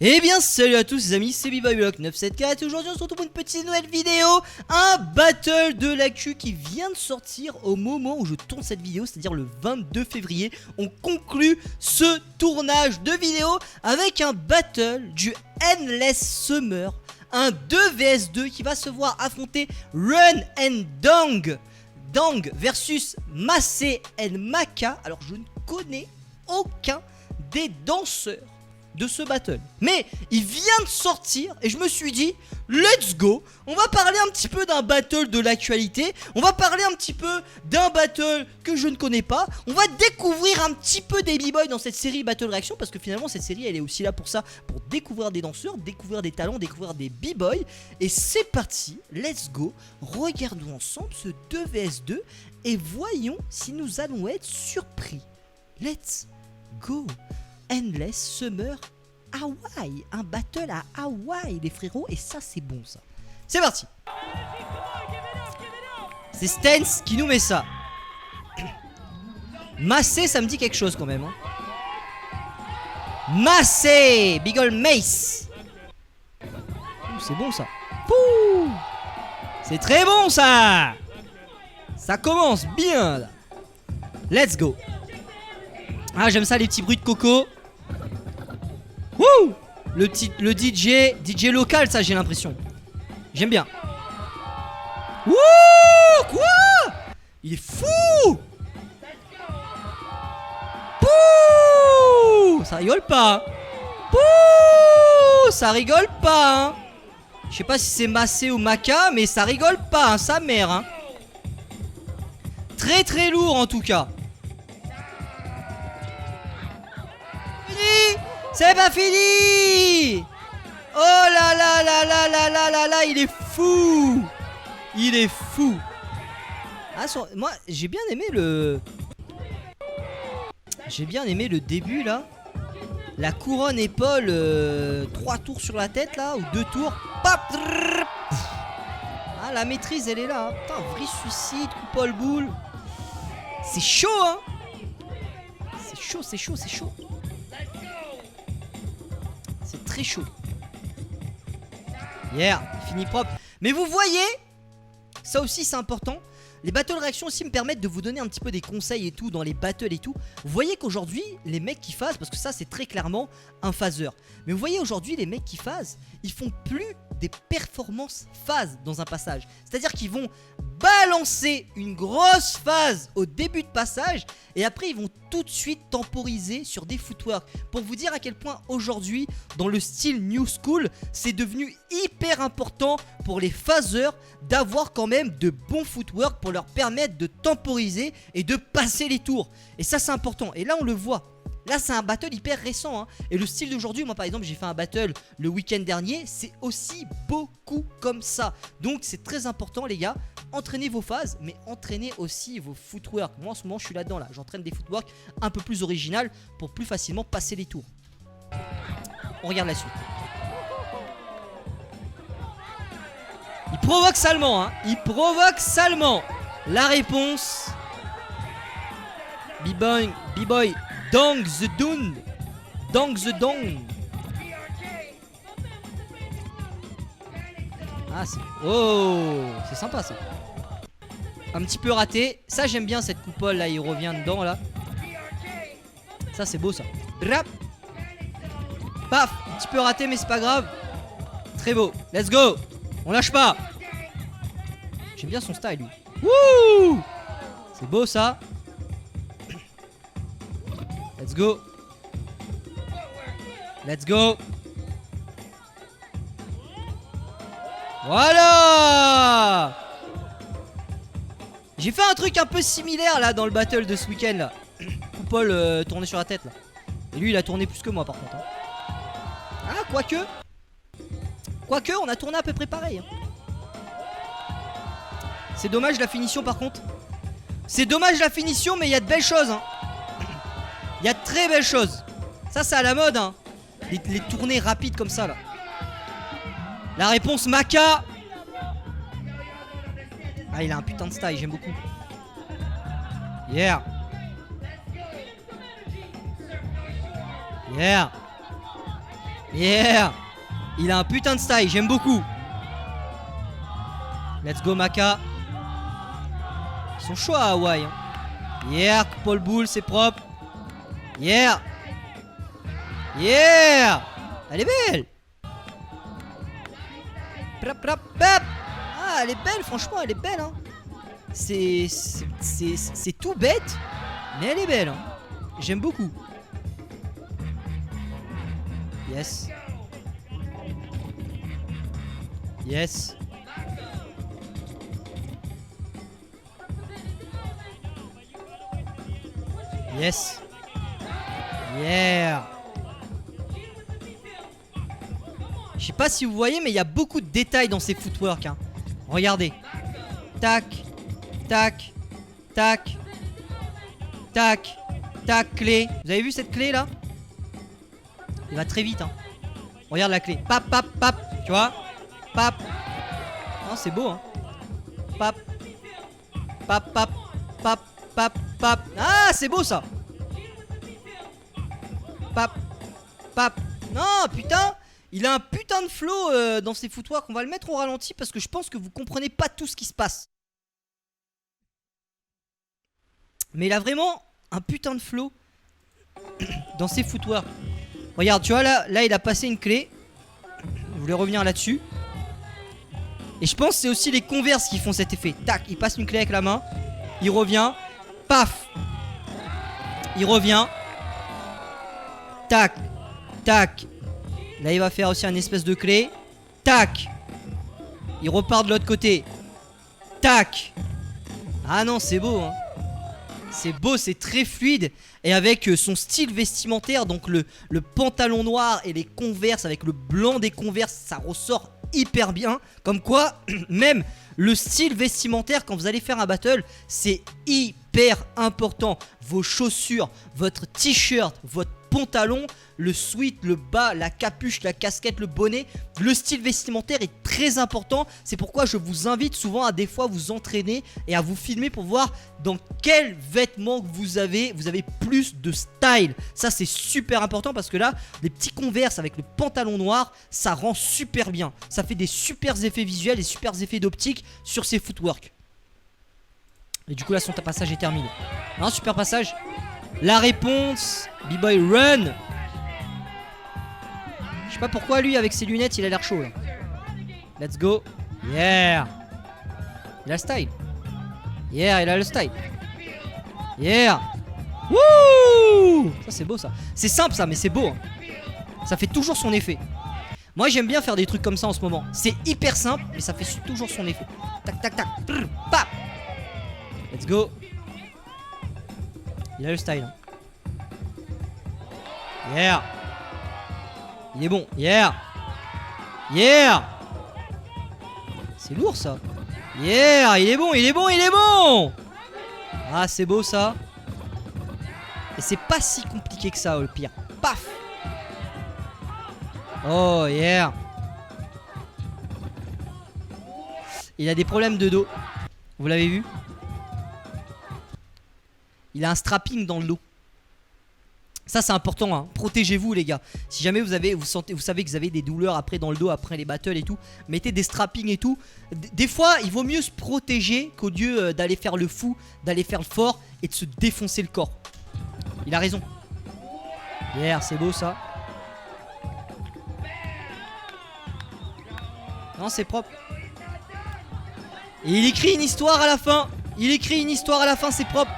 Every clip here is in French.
Eh bien salut à tous les amis, c'est BBoyBlock974 et aujourd'hui on se retrouve pour une petite nouvelle vidéo. Un battle de l'actu qui vient de sortir au moment où je tourne cette vidéo, c'est-à-dire le 22 février. On conclut ce tournage de vidéo avec un battle du Endless Summer. Un 2 vs 2 qui va se voir affronter Run and Dong. Dong versus Massé and Maka. Alors je ne connais aucun des danseurs de ce battle, mais il vient de sortir et je me suis dit let's go, on va parler un petit peu d'un battle de l'actualité, on va parler un petit peu d'un battle que je ne connais pas, on va découvrir un petit peu des b-boys dans cette série Battle Réaction, parce que finalement cette série elle est aussi là pour ça, pour découvrir des danseurs, découvrir des talents, découvrir des b-boys. Et c'est parti, let's go, regardons ensemble ce 2 vs 2 et voyons si nous allons être surpris. Let's go. Endless Summer Hawaii, un battle à Hawaï les frérots, et ça c'est bon ça. C'est parti. C'est Stance qui nous met ça. Massé, ça me dit quelque chose quand même hein. Massé, Big Ol' Mace. C'est bon ça. C'est très bon ça. Ça commence bien là. Let's go. Ah j'aime ça les petits bruits de coco. Wouh. Le DJ local, ça j'ai l'impression. J'aime bien. Wouh. Quoi? Il est fou. Pouh. Ça rigole pas. Pouh. Ça rigole pas hein. Je sais pas si c'est Massé ou Maka, mais ça rigole pas hein, sa mère hein. Très très lourd en tout cas. C'est pas fini. Oh là là là là là là là là. Il est fou. Il est fou. Ah, moi j'ai bien aimé le... J'ai bien aimé le début là. La couronne épaule 3 tours sur la tête là. Ou 2 tours. Pop. Ah la maîtrise elle est là hein. Putain, vrai suicide, coupole boule. C'est chaud hein. C'est chaud, c'est chaud, c'est chaud. C'est très chaud. Yeah, fini propre. Mais vous voyez, ça aussi c'est important. Les battle réactions aussi me permettent de vous donner un petit peu des conseils et tout dans les battles et tout. Vous voyez qu'aujourd'hui, les mecs qui phasent, parce que ça c'est très clairement un phaseur. Mais vous voyez aujourd'hui, les mecs qui phasent, ils font plus des performances phase dans un passage. C'est-à-dire qu'ils vont balancer une grosse phase au début de passage et après ils vont tout de suite temporiser sur des footwork. Pour vous dire à quel point aujourd'hui, dans le style New School, c'est devenu hyper important pour les phaseurs d'avoir quand même de bons footwork pour leur permettre de temporiser et de passer les tours. Et ça c'est important. Et là on le voit. Là c'est un battle hyper récent hein. Et le style d'aujourd'hui, moi par exemple j'ai fait un battle le week-end dernier, c'est aussi beaucoup comme ça. Donc c'est très important les gars. Entraînez vos phases, mais entraînez aussi vos footwork. Moi en ce moment je suis là-dedans là. J'entraîne des footwork un peu plus original pour plus facilement passer les tours. On regarde la suite. Il provoque salement hein. Il provoque salement. La réponse, B-boy Dong the Dong. Dong the Dong. Ah c'est... Oh, c'est sympa ça. Un petit peu raté. Ça j'aime bien cette coupole là. Il revient dedans là. Ça c'est beau ça. Rap. Paf. Un petit peu raté mais c'est pas grave. Très beau. Let's go. On lâche pas. J'aime bien son style lui. Wouh. C'est beau ça. Let's go. Let's go. Voilà. J'ai fait un truc un peu similaire là dans le battle de ce week-end là. Coupole tourné sur la tête là. Et lui il a tourné plus que moi par contre hein. Ah quoique on a tourné à peu près pareil hein. C'est dommage la finition par contre. C'est dommage la finition, mais il y a de belles choses hein. Il y a de très belles choses. Ça c'est à la mode hein. Les tournées rapides comme ça là. La réponse Maka. Ah il a un putain de style, j'aime beaucoup. Yeah. Yeah. Yeah. Il a un putain de style, j'aime beaucoup. Let's go Maka. Ils sont chauds à Hawaï hein. Yeah, Paul Bull, c'est propre. Yeah. Yeah. Elle est belle. Ah, elle est belle, franchement, elle est belle hein. C'est tout bête, mais elle est belle hein. J'aime beaucoup. Yes. Yes. Yes. Yeah. Je sais pas si vous voyez, mais il y a beaucoup de détails dans ces footwork hein. Regardez. Tac. Tac. Tac. Tac. Tac. Clé. Vous avez vu cette clé là? Il va très vite hein. Regarde la clé. Pap, pap, pap. Tu vois? Pap. Non, c'est beau hein. Pap. Pap, pap. Pap, pap, pap. Ah, c'est beau ça. Pap. Pap. Non, putain. Il a un putain de flow dans ses footwork. On va le mettre au ralenti parce que je pense que vous comprenez pas tout ce qui se passe. Mais il a vraiment un putain de flow dans ses footwork. Regarde, tu vois là il a passé une clé. Je voulais revenir là-dessus. Et je pense que c'est aussi les converses qui font cet effet. Tac, il passe une clé avec la main. Il revient. Paf. Il revient. Tac. Tac. Là il va faire aussi un espèce de clé. Tac. Il repart de l'autre côté. Tac. Ah non, c'est beau hein. C'est beau, c'est très fluide. Et avec son style vestimentaire, donc le pantalon noir et les converses, avec le blanc des converses, ça ressort hyper bien. Comme quoi, même le style vestimentaire, quand vous allez faire un battle, c'est hyper important. Vos chaussures, votre t-shirt, votre pantalon, le sweat, le bas, la capuche, la casquette, le bonnet, le style vestimentaire est très important. C'est pourquoi je vous invite souvent à des fois vous entraîner et à vous filmer pour voir dans quels vêtements vous avez plus de style. Ça c'est super important parce que là, les petits converses avec le pantalon noir, ça rend super bien. Ça fait des super effets visuels et super effets d'optique sur ces footwork. Et du coup là son passage est terminé. Un super passage. La réponse, B-Boy Run. Je sais pas pourquoi lui avec ses lunettes il a l'air chaud là. Let's go. Yeah. Il a le style. Yeah, il a le style. Yeah. Wouh. Ça c'est beau ça. C'est simple ça mais c'est beau hein. Ça fait toujours son effet. Moi j'aime bien faire des trucs comme ça en ce moment. C'est hyper simple mais ça fait toujours son effet. Tac tac tac. Brr, pap. Let's go. Il a le style hein. Yeah. Il est bon. Yeah. Yeah. C'est lourd ça. Yeah. Il est bon, il est bon, il est bon. Ah c'est beau ça. Et c'est pas si compliqué que ça le pire. Paf. Oh yeah. Il a des problèmes de dos. Vous l'avez vu? Il a un strapping dans le dos. Ça c'est important hein. Protégez-vous les gars. Si jamais vous savez que vous avez des douleurs après dans le dos après les battles et tout, mettez des strappings et tout. Des fois il vaut mieux se protéger qu'au lieu d'aller faire le fou, d'aller faire le fort et de se défoncer le corps. Il a raison. Yeah, c'est beau ça. Non c'est propre. Et il écrit une histoire à la fin. Il écrit une histoire à la fin, c'est propre.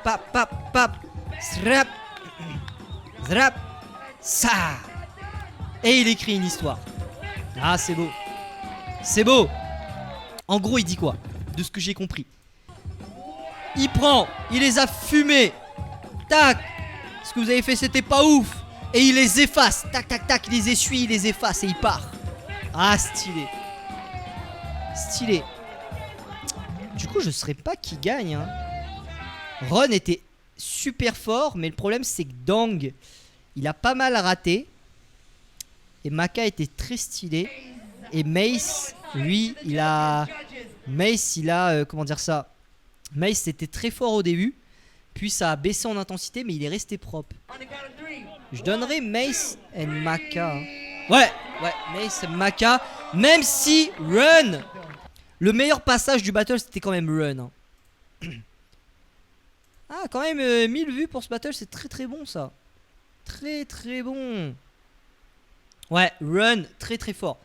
Pap pap pap. Srap. Zrap. Ça. Et il écrit une histoire. Ah c'est beau. C'est beau. En gros il dit quoi? De ce que j'ai compris. Il prend, il les a fumés. Tac. Ce que vous avez fait c'était pas ouf. Et il les efface. Tac tac tac. Il les essuie, il les efface et il part. Ah stylé. Stylé. Du coup je saurais pas qui gagne hein. Ron était super fort, mais le problème c'est que Dang il a pas mal raté. Et Maka était très stylé. Et Mace, lui, il a... Mace, il a... comment dire ça? Mace était très fort au début. Puis ça a baissé en intensité, mais il est resté propre. Je donnerai Mace et Maka. Ouais, Mace et Maka. Même si Run, le meilleur passage du battle, c'était quand même Run. Hein. Ah, quand même 1000 vues pour ce battle, c'est très très bon ça. Très très bon. Ouais, Run, très très fort.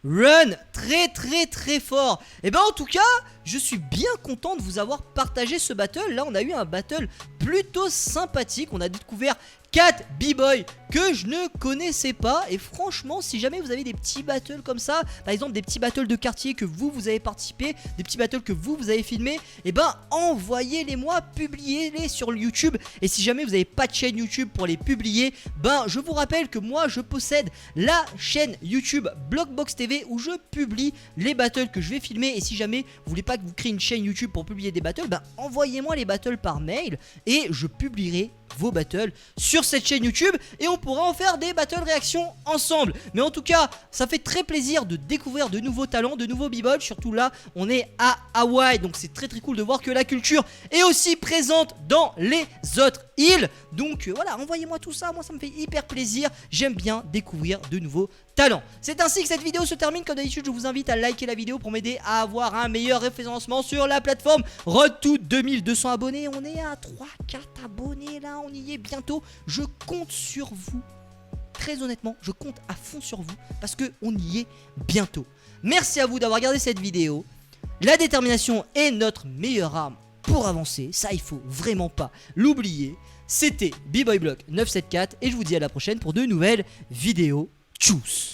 Run, très très très fort. Et ben en tout cas, je suis bien content de vous avoir partagé ce battle. Là on a eu un battle plutôt sympathique. On a découvert 4 b-boys que je ne connaissais pas. Et franchement, si jamais vous avez des petits battles comme ça, par exemple des petits battles de quartier que vous avez participé, des petits battles que vous avez filmé, et ben envoyez-les moi, publiez-les sur YouTube. Et si jamais vous n'avez pas de chaîne YouTube pour les publier, ben je vous rappelle que moi je possède la chaîne YouTube Blockbox TV où je publie les battles que je vais filmer. Et si jamais vous voulez pas que vous créez une chaîne YouTube pour publier des battles, ben envoyez-moi les battles par mail et je publierai vos battles sur cette chaîne YouTube et on pourra en faire des battle réactions ensemble. Mais en tout cas, ça fait très plaisir de découvrir de nouveaux talents, de nouveaux b-boys. Surtout là, on est à Hawaï, donc c'est très très cool de voir que la culture est aussi présente dans les autres îles. Donc voilà, envoyez-moi tout ça, moi ça me fait hyper plaisir. J'aime bien découvrir de nouveaux talents. C'est ainsi que cette vidéo se termine. Comme d'habitude, je vous invite à liker la vidéo pour m'aider à avoir un meilleur référencement sur la plateforme. Road to 2200 abonnés, on est à 3-4 abonnés là, on y est bientôt. Je compte sur vous. Très honnêtement, je compte à fond sur vous parce que on y est bientôt. Merci à vous d'avoir regardé cette vidéo. La détermination est notre meilleure arme pour avancer. Ça, il faut vraiment pas l'oublier. C'était B-Boy Block 974 et je vous dis à la prochaine pour de nouvelles vidéos. Tchuss!